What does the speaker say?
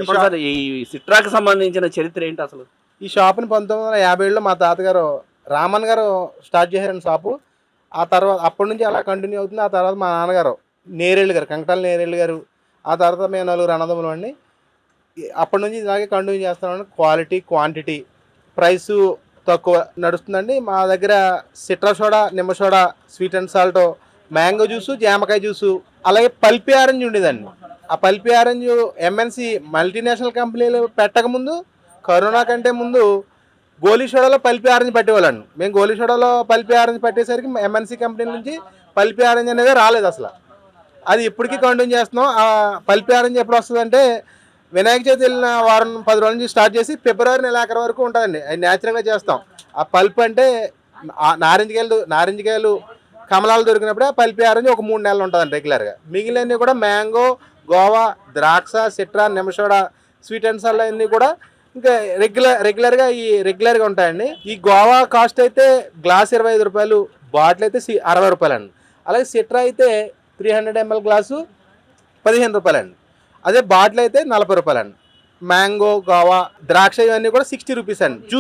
ఈ చెప్పండి సార్, ఈ సిట్రాకి సంబంధించిన చరిత్ర ఏంటి అసలు? ఈ షాపుని 1957లో మా తాతగారు రామన్ గారు స్టార్ట్ చేశారండి షాపు. ఆ తర్వాత అప్పటి నుంచి అలా కంటిన్యూ అవుతుంది. ఆ తర్వాత మా నాన్నగారు నేరేళ్ళు గారు, కంకటాల నేరేళ్ళు గారు, ఆ తర్వాత మేము నలుగురు అన్నదమ్ములు అండి. అప్పటి నుంచి ఇలాగే కంటిన్యూ చేస్తామండి. క్వాలిటీ, క్వాంటిటీ, ప్రైసు తక్కువ నడుస్తుందండి. మా దగ్గర సిట్రా సోడా, నిమ్మ soda, sweet and salt, mango juice, జామకాయ జ్యూసు, అలాగే పల్పి ఆరెంజ్ ఉండేదండి. ఆ పల్పి ఆరెంజ్ ఎంఎన్సి మల్టీనేషనల్ కంపెనీలు పెట్టకముందు, కరోనా కంటే ముందు గోలీ సోడాలో పల్పి ఆరెంజ్ పట్టేవాళ్ళండి. మేము గోలీ సోడాలో పల్పి ఆరెంజ్ పట్టేసరికి ఎంఎన్సి కంపెనీల నుంచి పల్పి ఆరెంజ్ అనేది రాలేదు అసలు. అది ఇప్పటికీ కంటిన్యూ చేస్తున్నాం. ఆ పల్పి ఆరెంజ్ ఎప్పుడు వస్తుందంటే వినాయక చవితి వెళ్ళిన వారం 10 రోజుల నుంచి స్టార్ట్ చేసి ఫిబ్రవరి నెలాఖరు వరకు ఉంటుందండి. అది న్యాచురల్గా చేస్తాం. ఆ పల్ప్ అంటే నారింజకాయలు కమలాలు దొరికినప్పుడే ఆ పల్పి ఆరెంజ్ ఒక 3 నెలలు ఉంటుందండి రెగ్యులర్గా. మిగిలినవి కూడా మ్యాంగో, గోవా, ద్రాక్ష, సిట్రా, నిమ్మసోడా, స్వీట్ అండ్ సాల్ట్ అన్నీ కూడా ఇంకా రెగ్యులర్గా ఉంటాయండి. ఈ గోవా కాస్ట్ అయితే గ్లాస్ 25 రూపాయలు, బాటిల్ అయితే 60 రూపాయలండి. అలాగే సిట్రా అయితే 300 ml గ్లాసు 15 రూపాయలండి. అదే బాటిల్ అయితే 40 రూపాయలండి. మ్యాంగో, గోవా, ద్రాక్ష ఇవన్నీ కూడా 60 రూపీస్ అండి.